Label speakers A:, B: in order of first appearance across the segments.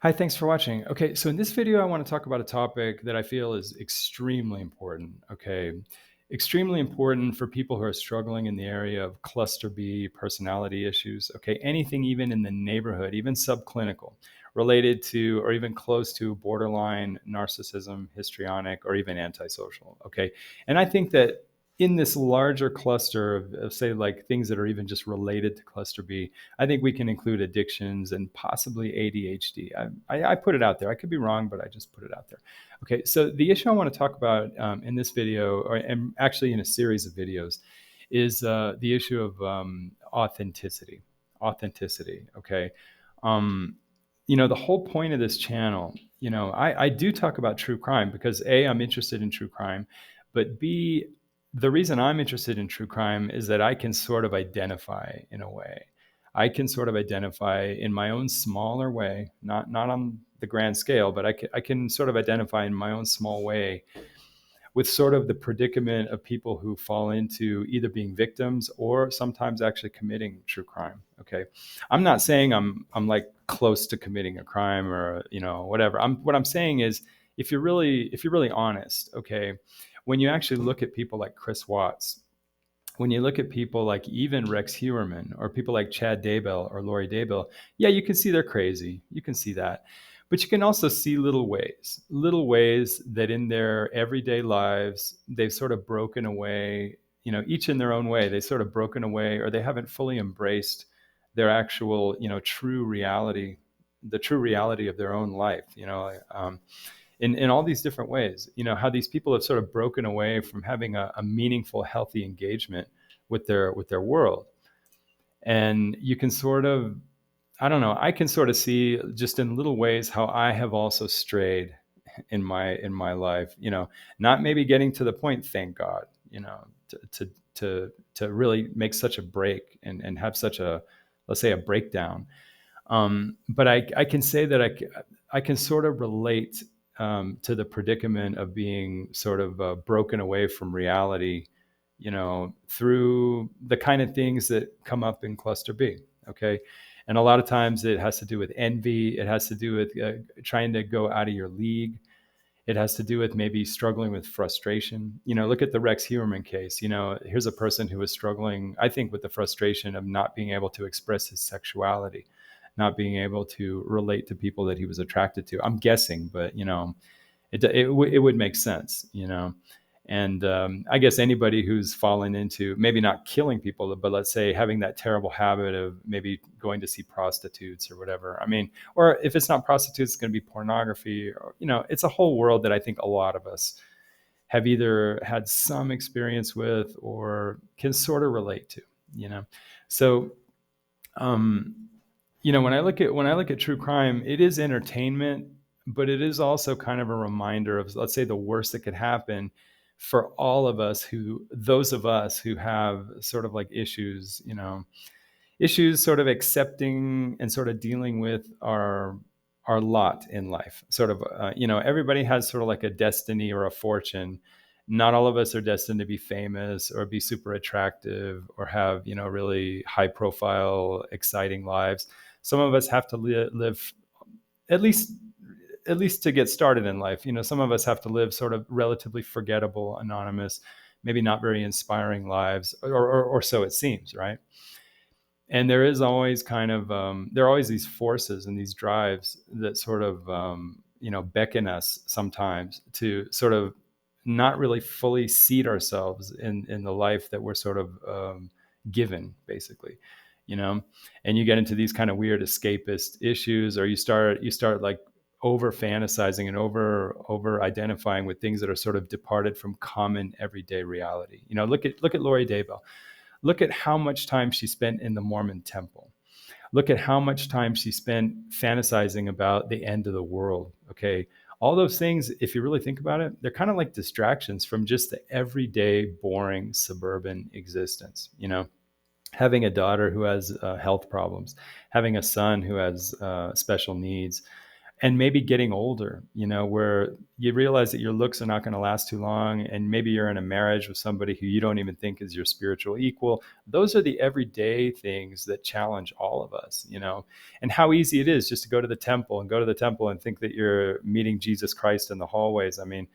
A: Hi, thanks for watching. Okay, so in this video, I want to talk about a topic that I feel is extremely important. Okay, extremely important for people who are struggling in the area of cluster B personality issues. Okay, anything even in the neighborhood, even subclinical, related to or even close to borderline narcissism, histrionic, or even antisocial. Okay, and I think that in this larger cluster of say like things that are even just related to cluster B, I think we can include addictions and possibly ADHD. I put it out there. I could be wrong, but I just put it out there. Okay, so the issue I want to talk about in this video, and actually in a series of videos, is the issue of authenticity. Authenticity. Okay. Um, the whole point of this channel, I do talk about true crime because A, I'm interested in true crime, but B, the reason I'm interested in true crime is that I can sort of identify in a way. I can sort of identify in my own smaller way, not on the grand scale, but I can sort of identify in my own small way with sort of the predicament of people who fall into either being victims or sometimes actually committing true crime. Okay, I'm not saying I'm like close to committing a crime or whatever. What I'm saying is if you're really honest, okay, when you actually look at people like Chris Watts, when you look at people like even Rex Heuermann or people like Chad Daybell or Lori Daybell, yeah, you can see they're crazy. You can see that. But you can also see little ways that in their everyday lives, they've sort of broken away, each in their own way, they sort of broken away or they haven't fully embraced their actual, true reality, the true reality of their own life, in all these different ways, how these people have sort of broken away from having a meaningful, healthy engagement with their world. And you can sort of, I don't know, I can sort of see just in little ways how I have also strayed in my life, not maybe getting to the point, thank God, to really make such a break and have such a, let's say, a breakdown. But I can say that I can sort of relate to the predicament of being sort of broken away from reality, through the kind of things that come up in cluster B. Okay. And a lot of times it has to do with envy. It has to do with trying to go out of your league. It has to do with maybe struggling with frustration. Look at the Rex Heuermann case. Here's a person who was struggling, I think, with the frustration of not being able to express his sexuality, not being able to relate to people that he was attracted to. I'm guessing, but it would make sense. And I guess anybody who's fallen into maybe not killing people, but let's say having that terrible habit of maybe going to see prostitutes or whatever. I mean, or if it's not prostitutes, it's going to be pornography. Or, it's a whole world that I think a lot of us have either had some experience with or can sort of relate to. So um, when I look at true crime, it is entertainment, but it is also kind of a reminder of, let's say, the worst that could happen for all of us those of us who have sort of like issues sort of accepting and sort of dealing with our lot in life. Sort of, everybody has sort of like a destiny or a fortune. Not all of us are destined to be famous or be super attractive or have, really high profile, exciting lives. Some of us have to live at least at least to get started in life. Some of us have to live sort of relatively forgettable, anonymous, maybe not very inspiring lives, or so it seems, right? And there is always there are always these forces and these drives that sort of beckon us sometimes to sort of not really fully seat ourselves in the life that we're sort of given, basically. And you get into these kind of weird escapist issues, or you start like over fantasizing and over identifying with things that are sort of departed from common everyday reality. Look at Lori Daybell. Look at how much time she spent in the Mormon temple. Look at how much time she spent fantasizing about the end of the world. Okay. All those things, if you really think about it, they're kind of like distractions from just the everyday, boring suburban existence. Having a daughter who has health problems, having a son who has special needs, and maybe getting older, where you realize that your looks are not going to last too long, and maybe you're in a marriage with somebody who you don't even think is your spiritual equal. Those are the everyday things that challenge all of us, and how easy it is just to go to the temple and think that you're meeting Jesus Christ in the hallways. I mean,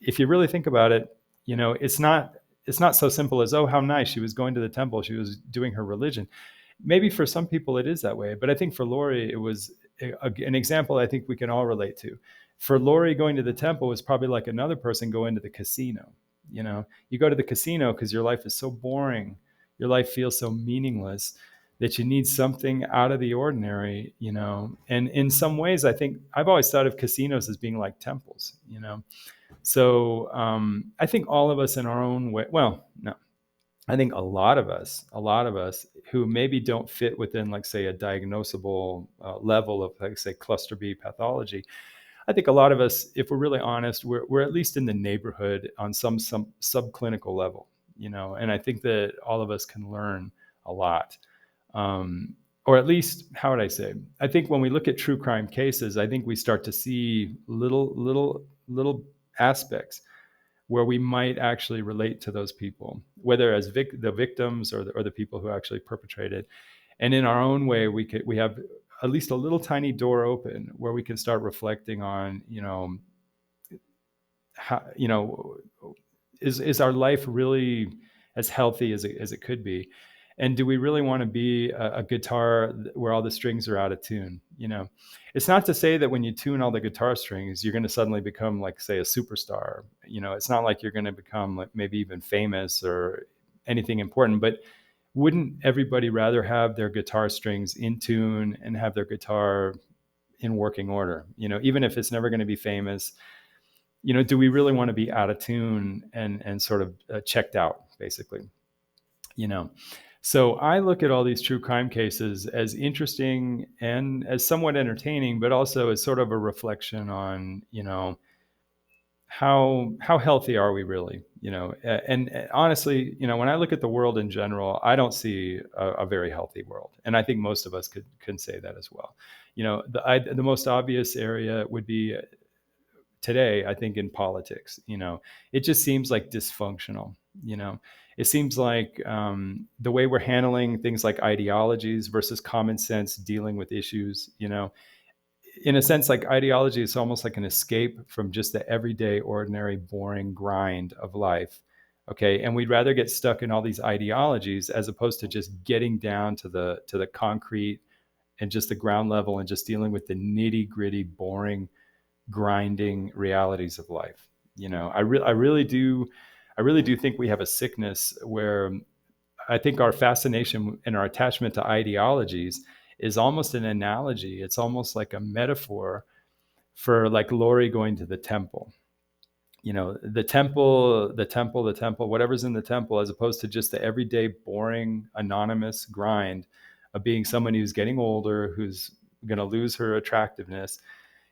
A: if you really think about it, it's not so simple as, oh, how nice, she was going to the temple, she was doing her religion. Maybe for some people it is that way, but I think for Lori it was an example I think we can all relate to. For Lori, going to the temple was probably like another person going to the casino. You go to the casino because your life is so boring, your life feels so meaningless, that you need something out of the ordinary. And in some ways, I think I've always thought of casinos as being like temples. So I think all of us in our own way, well, no, I think a lot of us who maybe don't fit within, like, say, a diagnosable level of, like, say, cluster B pathology. I think a lot of us, if we're really honest, we're at least in the neighborhood on some subclinical level, and I think that all of us can learn a lot. Or at least, how would I say? I think when we look at true crime cases, I think we start to see little aspects where we might actually relate to those people, whether as the victims or the people who actually perpetrated. And in our own way, we have at least a little tiny door open where we can start reflecting on, how, is our life really as healthy as it could be? And do we really want to be a guitar where all the strings are out of tune? It's not to say that when you tune all the guitar strings, you're going to suddenly become, like, say, a superstar. It's not like you're going to become, like, maybe even famous or anything important. But wouldn't everybody rather have their guitar strings in tune and have their guitar in working order? Even if it's never going to be famous, do we really want to be out of tune and sort of checked out, basically? So I look at all these true crime cases as interesting and as somewhat entertaining, but also as sort of a reflection on, how healthy are we really? And honestly, when I look at the world in general, I don't see a very healthy world, and I think most of us can say that as well. The most obvious area would be today, I think, in politics. It just seems like dysfunctional. It seems like the way we're handling things like ideologies versus common sense dealing with issues. In a sense, like, ideology is almost like an escape from just the everyday, ordinary, boring grind of life. Okay, and we'd rather get stuck in all these ideologies as opposed to just getting down to the concrete and just the ground level and just dealing with the nitty gritty, boring, grinding realities of life. I really do think we have a sickness where I think our fascination and our attachment to ideologies is almost an analogy. It's almost like a metaphor for, like, Lori going to the temple. The temple, whatever's in the temple, as opposed to just the everyday, boring, anonymous grind of being someone who's getting older, who's going to lose her attractiveness,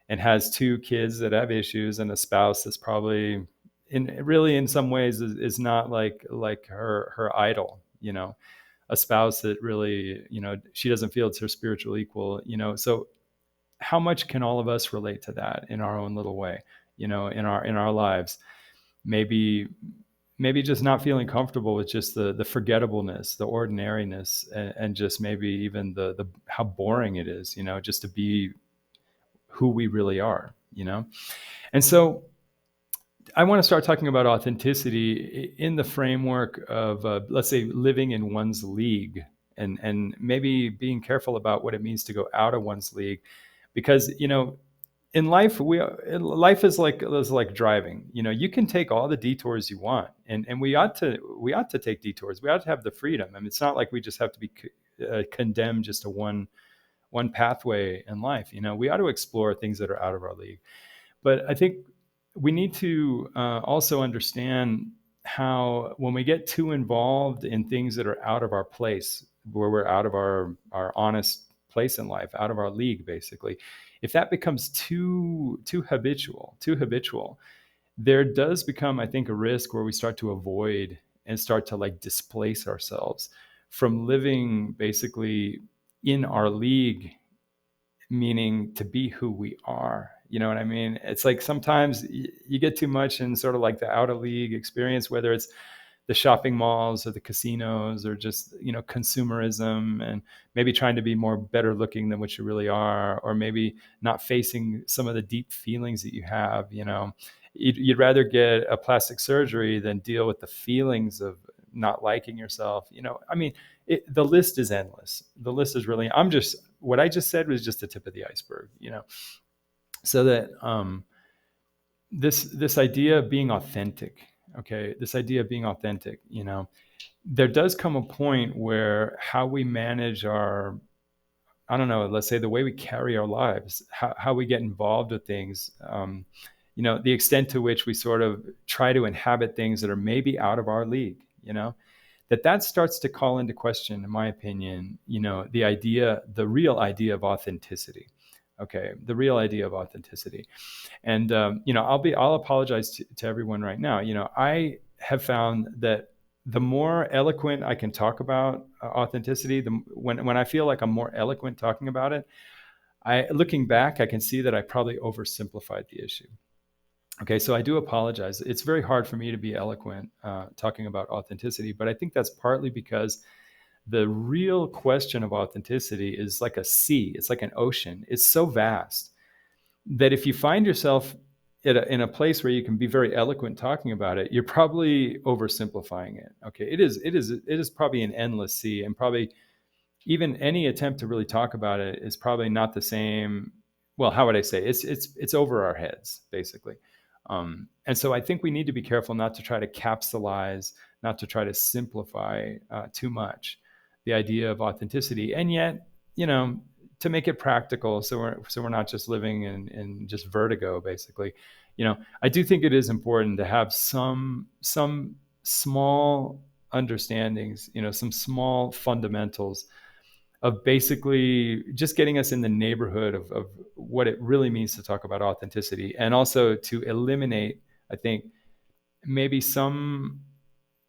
A: and has two kids that have issues, and a spouse that's probably in some ways is not like her idol. A spouse that really, she doesn't feel it's her spiritual equal. So how much can all of us relate to that in our own little way? In our lives, maybe just not feeling comfortable with just the forgettableness, the ordinariness, and just maybe even the how boring it is, just to be who we really are. And so I want to start talking about authenticity in the framework of, let's say, living in one's league, and maybe being careful about what it means to go out of one's league, because in life, life is like driving. You can take all the detours you want, and we ought to take detours. We ought to have the freedom. I mean, it's not like we just have to be condemned just to one pathway in life. We ought to explore things that are out of our league. But I think we need to also understand how, when we get too involved in things that are out of our place, where we're out of our honest place in life, out of our league, basically, if that becomes too habitual, there does become, I think, a risk where we start to avoid and start to, like, displace ourselves from living basically in our league, meaning to be who we are. You know what I mean? It's like sometimes you get too much in sort of like the out of league experience, whether it's the shopping malls or the casinos or just, consumerism, and maybe trying to be more better looking than what you really are, or maybe not facing some of the deep feelings that you have. You'd rather get a plastic surgery than deal with the feelings of not liking yourself. I mean, the list is endless. The list is really, what I just said was just the tip of the iceberg, so that, this idea of being authentic, okay, this idea of being authentic, there does come a point where how we manage our, I don't know, let's say the way we carry our lives, how we get involved with things, the extent to which we sort of try to inhabit things that are maybe out of our league, that starts to call into question, in my opinion, the real idea of authenticity. Okay, the real idea of authenticity. And I'll apologize to everyone right now. I have found that the more eloquent I can talk about authenticity, when I feel like I'm more eloquent talking about it, looking back, I can see that I probably oversimplified the issue. Okay, so I do apologize. It's very hard for me to be eloquent talking about authenticity, but I think that's partly because the real question of authenticity is like a sea. It's like an ocean. It's so vast that if you find yourself in a place where you can be very eloquent talking about it, you're probably oversimplifying it. Okay, it is probably an endless sea, and probably even any attempt to really talk about it is probably not the same. Well, how would I say? It's over our heads, basically. And so I think we need to be careful not to try to capsulize, not to try to simplify too much the idea of authenticity, and yet, to make it practical, so we're not just living in just vertigo, basically. I do think it is important to have some small understandings, some small fundamentals of basically just getting us in the neighborhood of what it really means to talk about authenticity, and also to eliminate, I think, maybe some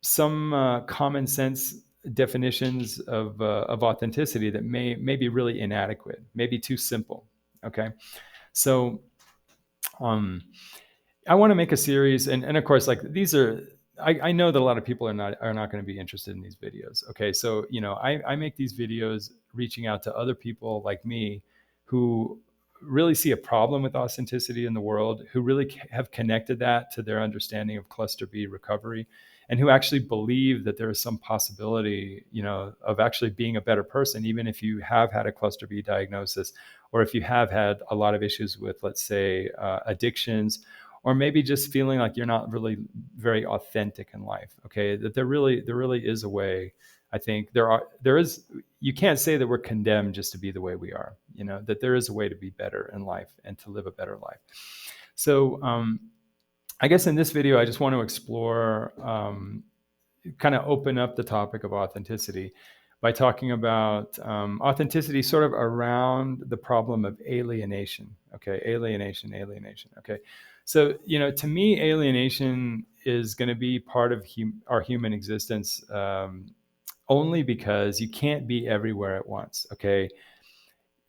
A: common sense definitions of authenticity that may be really inadequate, maybe too simple. Okay, so I want to make a series, and of course, like, these are, I know that a lot of people are not going to be interested in these videos. Okay, so I make these videos reaching out to other people like me who really see a problem with authenticity in the world, who really have connected that to their understanding of cluster B recovery, and who actually believe that there is some possibility, of actually being a better person, even if you have had a cluster B diagnosis, or if you have had a lot of issues with, let's say, addictions, or maybe just feeling like you're not really very authentic in life. Okay, that there really is a way. I think there is. You can't say that we're condemned just to be the way we are. That there is a way to be better in life and to live a better life. So I guess in this video, I just want to explore, kind of open up the topic of authenticity by talking about authenticity sort of around the problem of alienation. Okay, alienation. Okay, so to me, alienation is going to be part of our human existence, only because you can't be everywhere at once. Okay,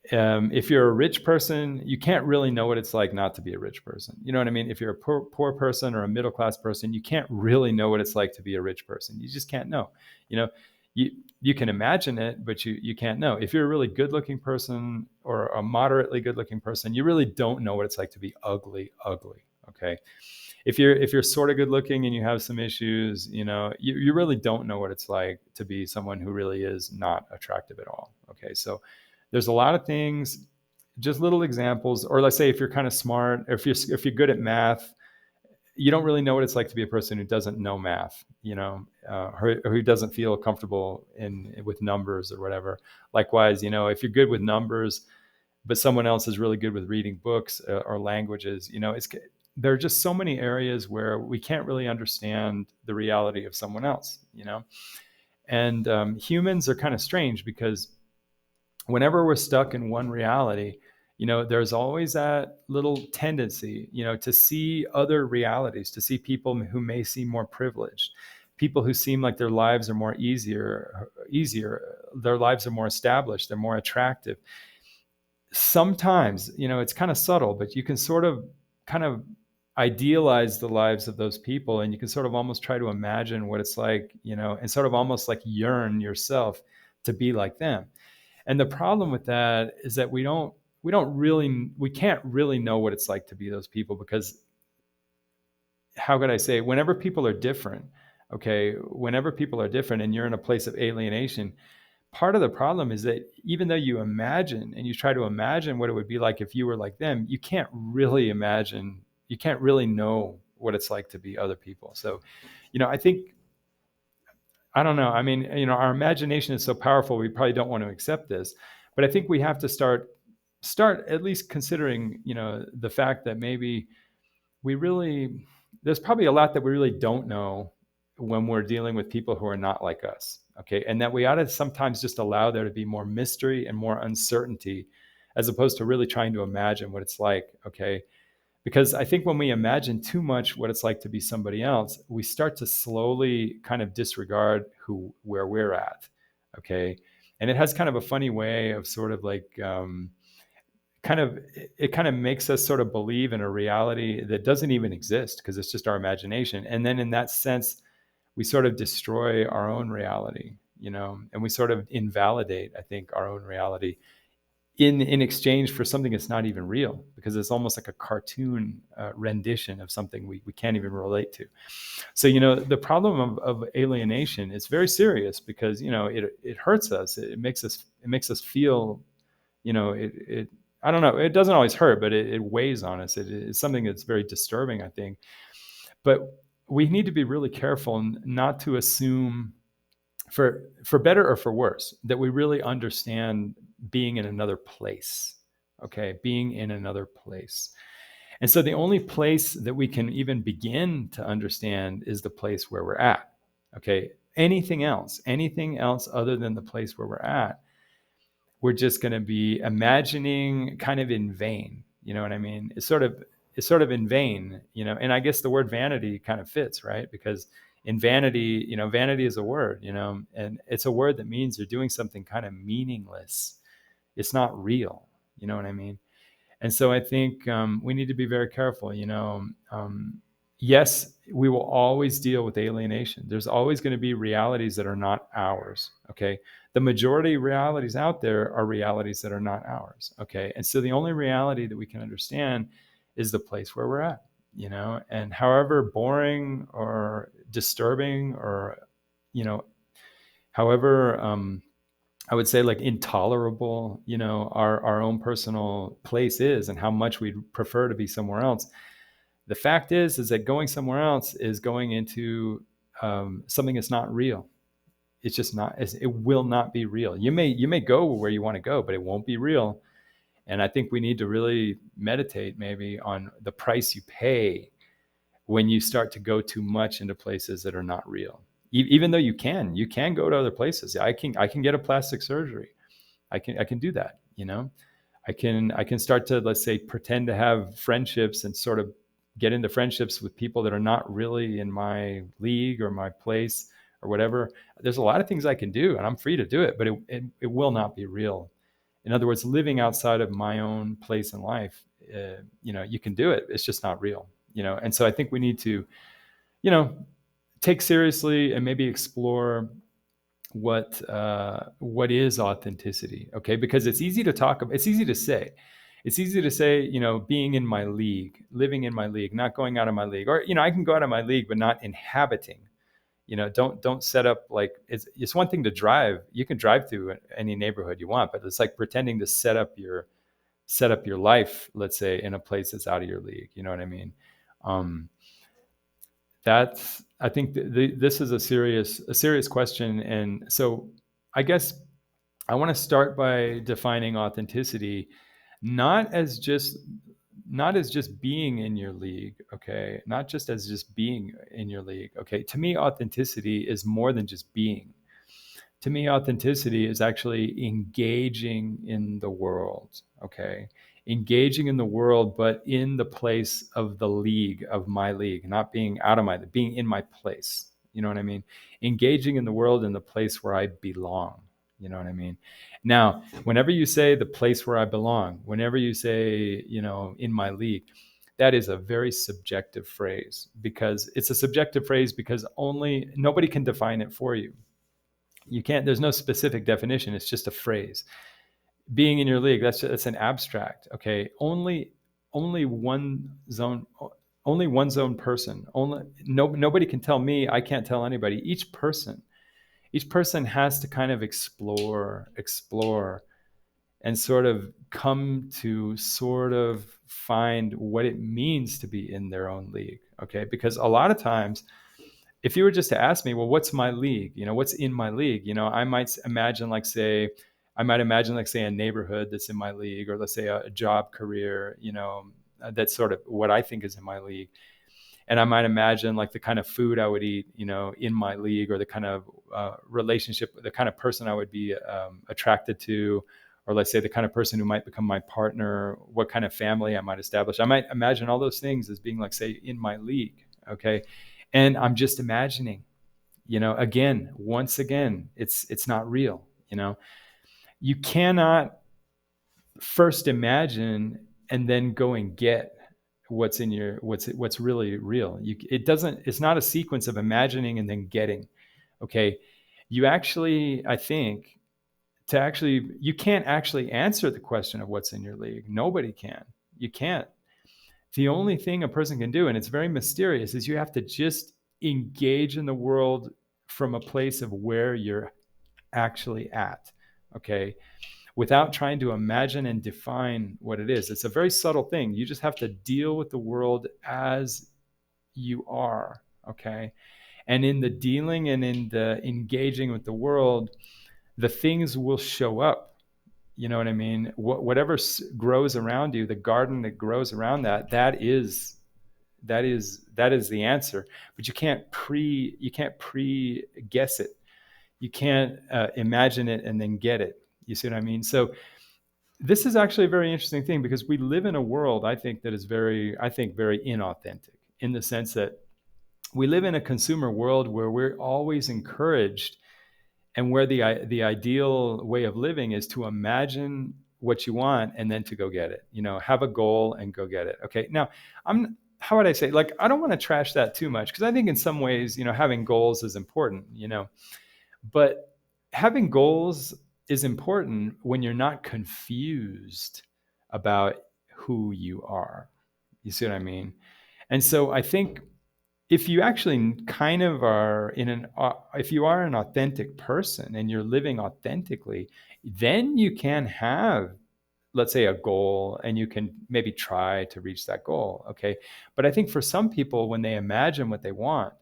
A: if you're a rich person, you can't really know what it's like not to be a rich person. You know what I mean? If you're a poor person or a middle-class person, you can't really know what it's like to be a rich person. You just can't know. You know, you can imagine it, but you can't know. If you're a really good-looking person or a moderately good-looking person, you really don't know what it's like to be ugly. Okay. If you're sort of good-looking and you have some issues, you really don't know what it's like to be someone who really is not attractive at all. Okay. So there's a lot of things, just little examples. Or let's say if you're kind of smart, or if you're good at math, you don't really know what it's like to be a person who doesn't know math, or who doesn't feel comfortable with numbers or whatever. Likewise, if you're good with numbers, but someone else is really good with reading books or languages, there are just so many areas where we can't really understand the reality of someone else, and humans are kind of strange, because whenever we're stuck in one reality, there's always that little tendency, to see other realities, to see people who may seem more privileged, people who seem like their lives are more easier, their lives are more established, they're more attractive. sometimes, it's kind of subtle, but you can sort of kind of idealize the lives of those people, and you can sort of almost try to imagine what it's like, and sort of almost like yearn yourself to be like them. And the problem with that is that we can't really know what it's like to be those people, because how could I say, whenever people are different, okay, whenever people are different and you're in a place of alienation, part of the problem is that even though you imagine and you try to imagine what it would be like if you were like them, you can't really imagine, you can't really know what it's like to be other people. So, I think, I don't know. I mean, our imagination is so powerful, we probably don't want to accept this, but I think we have to start at least considering, the fact that maybe we really, there's probably a lot that we really don't know when we're dealing with people who are not like us. Okay. And that we ought to sometimes just allow there to be more mystery and more uncertainty, as opposed to really trying to imagine what it's like. Okay. Because I think when we imagine too much what it's like to be somebody else, we start to slowly kind of disregard where we're at. Okay. And it has kind of a funny way of sort of like, it kind of makes us sort of believe in a reality that doesn't even exist, because it's just our imagination. And then in that sense, we sort of destroy our own reality, and we sort of invalidate, I think, our own reality in exchange for something that's not even real, because it's almost like a cartoon rendition of something we can't even relate to. So, the problem of alienation is very serious, because, it hurts us. It makes us feel, it I don't know, it doesn't always hurt, but it weighs on us. It's something that's very disturbing, I think. But we need to be really careful not to assume, for better or for worse, that we really understand being in another place. Okay, being in another place. And so the only place that we can even begin to understand is the place where we're at. Okay, anything else other than the place where we're at, we're just going to be imagining kind of in vain. You know what I mean? It's sort of in vain, and I guess the word vanity kind of fits, right? Because in vanity, vanity is a word, and it's a word that means you're doing something kind of meaningless. It's not real. You know what I mean? And so I think we need to be very careful. Yes, we will always deal with alienation. There's always going to be realities that are not ours. Okay. The majority of realities out there are realities that are not ours. Okay. And so the only reality that we can understand is the place where we're at, and however boring or disturbing or, however, I would say, like, intolerable, our own personal place is, and how much we'd prefer to be somewhere else. The fact is that going somewhere else is going into something that's not real. It's just not. It will not be real. You may go where you want to go, but it won't be real. And I think we need to really meditate maybe on the price you pay when you start to go too much into places that are not real. Even though you can go to other places. I can get a plastic surgery. I can do that. I can start to, let's say, pretend to have friendships and sort of get into friendships with people that are not really in my league or my place or whatever. There's a lot of things I can do, and I'm free to do it, but it will not be real. In other words, living outside of my own place in life, you can do it. It's just not real. And so I think we need to, you know, take seriously and maybe explore what is authenticity. Okay, because it's easy to talk about. It's easy to say. It's easy to say, being in my league, living in my league, not going out of my league, or I can go out of my league, but not inhabiting. Don't set up, like, it's one thing to drive. You can drive through any neighborhood you want, but it's like pretending to set up your life, let's say, in a place that's out of your league. You know what I mean? Um, that's I think this is a serious question, and so I guess I want to start by defining authenticity, not as just not as just being in your league, okay? Not just as just being in your league, okay? To me, authenticity is more than just being. To me, authenticity is actually engaging in the world, okay? Engaging in the world, but in the place of the league, of my league, not being out of being in my place. You know what I mean? Engaging in the world in the place where I belong. You know what I mean? Now, whenever you say the place where I belong, whenever you say, in my league, that is a very subjective phrase, because it's a subjective phrase because only nobody can define it for you. You can't, there's no specific definition. It's just a phrase. Being in your league, that's an abstract. Okay. Only one zone, only one zone person, nobody can tell me, I can't tell anybody. Each person has to kind of explore and sort of come to sort of find what it means to be in their own league. Okay. Because a lot of times, if you were just to ask me, well, what's my league? What's in my league? I might imagine, say a neighborhood that's in my league, or let's say a job career, that's sort of what I think is in my league. And I might imagine like the kind of food I would eat, in my league, or the kind of relationship, the kind of person I would be attracted to, or let's say the kind of person who might become my partner, what kind of family I might establish. I might imagine all those things as being like, say, in my league. Okay. And I'm just imagining, again, once again, it's not real. You cannot first imagine and then go and get what's in your what's really real. It's not a sequence of imagining and then getting. Okay. You actually, I think, you can't actually answer the question of what's in your league. Nobody can. You can't. The only thing a person can do, and it's very mysterious, is you have to just engage in the world from a place of where you're actually at. Okay. Without trying to imagine and define what it is. It's a very subtle thing. You just have to deal with the world as you are. Okay. And in the dealing and in the engaging with the world, the things will show up. You know what I mean? Whatever grows around you, the garden that grows around that is the answer. But you can't pre guess it. You can't imagine it and then get it. You see what I mean? So this is actually a very interesting thing, because we live in a world, I think, that is very inauthentic, in the sense that we live in a consumer world where we're always encouraged, and where the ideal way of living is to imagine what you want and then to go get it. Have a goal and go get it. Okay. Now, how would I say? Like, I don't want to trash that too much, because I think in some ways, having goals is important. But having goals is important when you're not confused about who you are. You see what I mean? And so I think if you actually kind of are if you are an authentic person and you're living authentically, then you can have, let's say, a goal, and you can maybe try to reach that goal. Okay. But I think for some people, when they imagine what they want,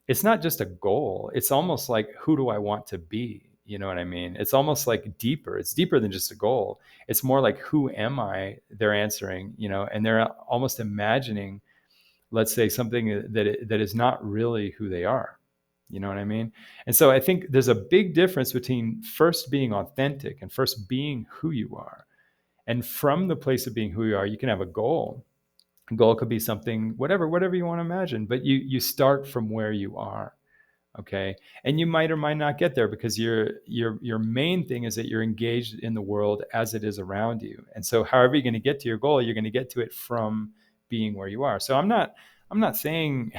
A: it's not just a goal. It's almost like, who do I want to be? You know what I mean? It's almost like deeper. It's deeper than just a goal. It's more like, who am I? They're answering, and they're almost imagining, let's say, something that is not really who they are. You know what I mean? And so I think there's a big difference between first being authentic and first being who you are. And from the place of being who you are, you can have a goal. A goal could be something, whatever you want to imagine, but you start from where you are. Okay. And you might or might not get there, because your main thing is that you're engaged in the world as it is around you. And so however you're going to get to your goal, you're going to get to it from being where you are. So I'm not saying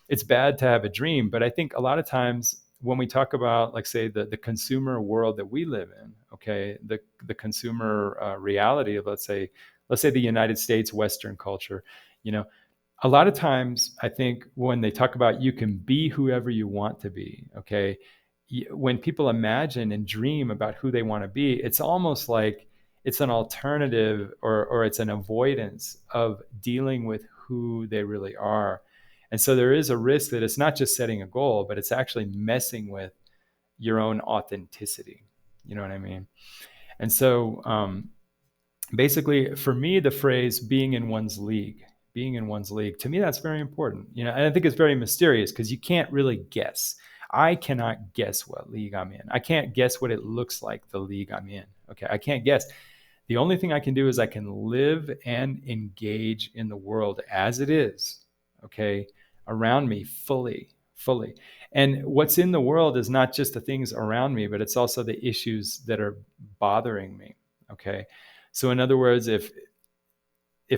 A: it's bad to have a dream, but I think a lot of times when we talk about, like, say, the consumer world that we live in, okay, the consumer reality of, let's say the United States Western culture, a lot of times I think when they talk about you can be whoever you want to be, okay, when people imagine and dream about who they want to be, it's almost like it's an alternative, or it's an avoidance of dealing with who they really are. And so there is a risk that it's not just setting a goal, but it's actually messing with your own authenticity. You know what I mean? And so basically, for me, the phrase being in one's league, to me, that's very important. And I think it's very mysterious, because you can't really guess. I cannot guess what league I'm in. I can't guess what it looks like, the league I'm in. Okay, I can't guess. The only thing I can do is I can live and engage in the world as it is, okay, around me fully. And what's in the world is not just the things around me, but it's also the issues that are bothering me. Okay. So in other words, if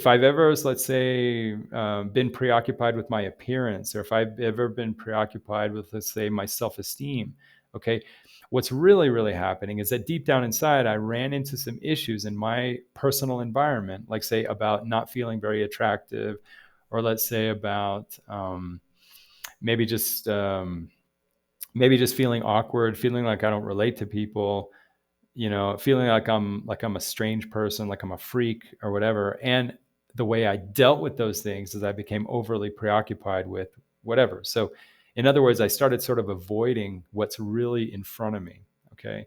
A: I've ever, let's say, been preoccupied with my appearance, or if I've ever been preoccupied with, let's say, my self-esteem, okay, what's really, really happening is that deep down inside, I ran into some issues in my personal environment, like say about not feeling very attractive, or let's say about maybe just maybe just feeling awkward, feeling like I don't relate to people, feeling like I'm a strange person, like I'm a freak or whatever. And the way I dealt with those things is I became overly preoccupied with whatever. So in other words, I started sort of avoiding what's really in front of me. Okay.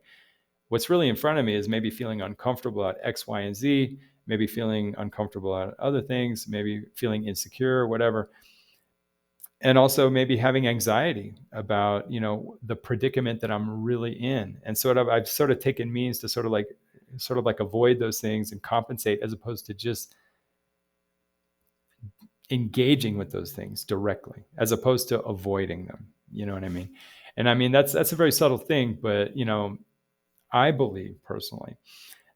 A: What's really in front of me is maybe feeling uncomfortable at X, Y, and Z, maybe feeling uncomfortable at other things, maybe feeling insecure, whatever. And also maybe having anxiety about the predicament that I'm really in. And I've sort of taken means to sort of like avoid those things and compensate, as opposed to just engaging with those things directly, as opposed to avoiding them. You know what I mean? And I mean that's a very subtle thing, but I believe personally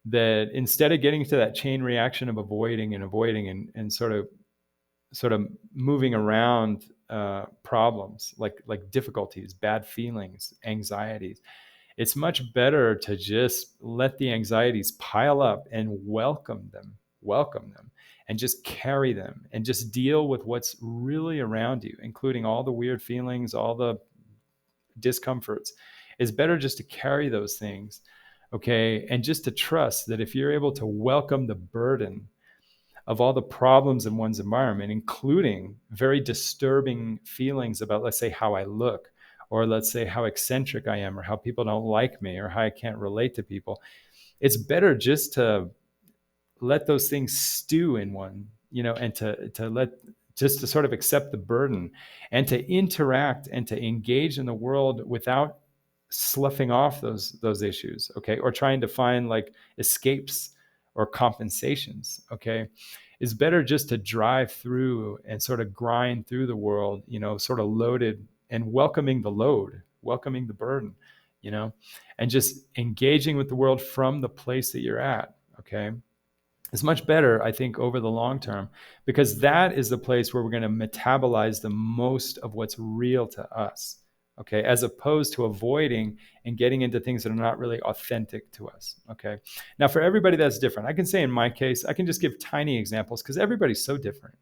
A: that instead of getting to that chain reaction of avoiding and sort of moving around problems like difficulties, bad feelings, anxieties, it's much better to just let the anxieties pile up and welcome them, and just carry them and just deal with what's really around you, including all the weird feelings, all the discomforts. It's better just to carry those things, okay, and just to trust that if you're able to welcome the burden of all the problems in one's environment, including very disturbing feelings about, let's say, how I look, or let's say how eccentric I am, or how people don't like me, or how I can't relate to people. It's better just to let those things stew in one, and to let just to sort of accept the burden and to interact and to engage in the world without sloughing off those issues, okay, or trying to find like escapes or compensations, okay. It's better just to drive through and sort of grind through the world, sort of loaded and welcoming the load, welcoming the burden, and just engaging with the world from the place that you're at, okay. Is much better, I think, over the long term, because that is the place where we're going to metabolize the most of what's real to us, okay, as opposed to avoiding and getting into things that are not really authentic to us, okay. Now, for everybody, that's different. I can say in my case, I can just give tiny examples because everybody's so different,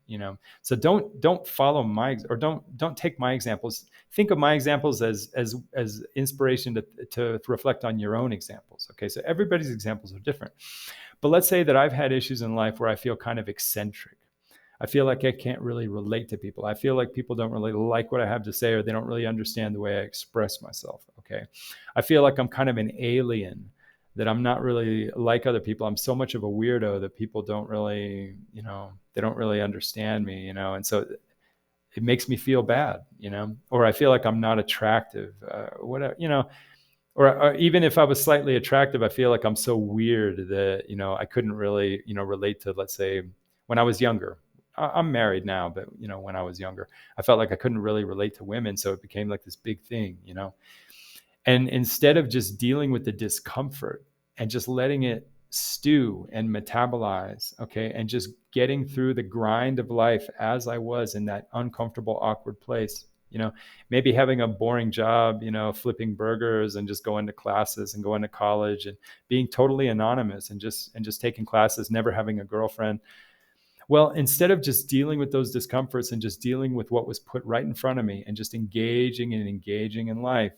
A: So don't follow or don't take my examples. Think of my examples as inspiration to reflect on your own examples, okay. So everybody's examples are different. But let's say that I've had issues in life where I feel kind of eccentric. I feel like I can't really relate to people. I feel like people don't really like what I have to say, or they don't really understand the way I express myself. Okay. I feel like I'm kind of an alien, that I'm not really like other people. I'm so much of a weirdo that people don't really, they don't really understand me, and so it makes me feel bad, or I feel like I'm not attractive, whatever, or even if I was slightly attractive, I feel like I'm so weird that, I couldn't really, relate to, let's say, when I was younger. I'm married now, but, when I was younger, I felt like I couldn't really relate to women. So it became like this big thing, and instead of just dealing with the discomfort and just letting it stew and metabolize, okay, and just getting through the grind of life as I was in that uncomfortable, awkward place, maybe having a boring job, flipping burgers and just going to classes and going to college and being totally anonymous and just taking classes, never having a girlfriend. Well, instead of just dealing with those discomforts and just dealing with what was put right in front of me and just engaging in life,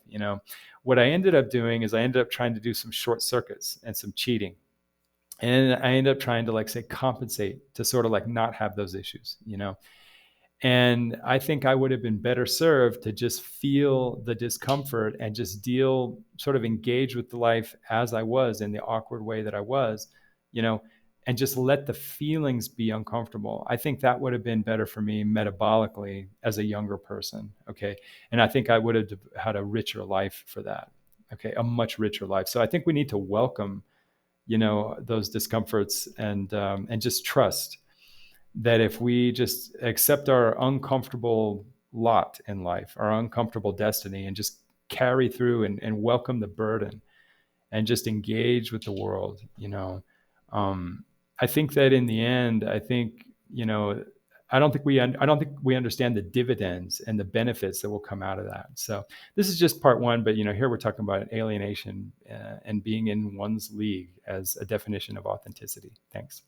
A: what I ended up doing is I ended up trying to do some short circuits and some cheating. And I ended up trying to, like, say, compensate to sort of like not have those issues, And I think I would have been better served to just feel the discomfort and just sort of engage with the life as I was in the awkward way that I was, and just let the feelings be uncomfortable. I think that would have been better for me metabolically as a younger person. Okay. And I think I would have had a richer life for that. Okay. A much richer life. So I think we need to welcome, those discomforts and just trust that if we just accept our uncomfortable lot in life, our uncomfortable destiny, and just carry through and welcome the burden and just engage with the world. I think that in the end, I don't think we understand the dividends and the benefits that will come out of that. So this is just part one, but here we're talking about alienation and being in one's league as a definition of authenticity. Thanks.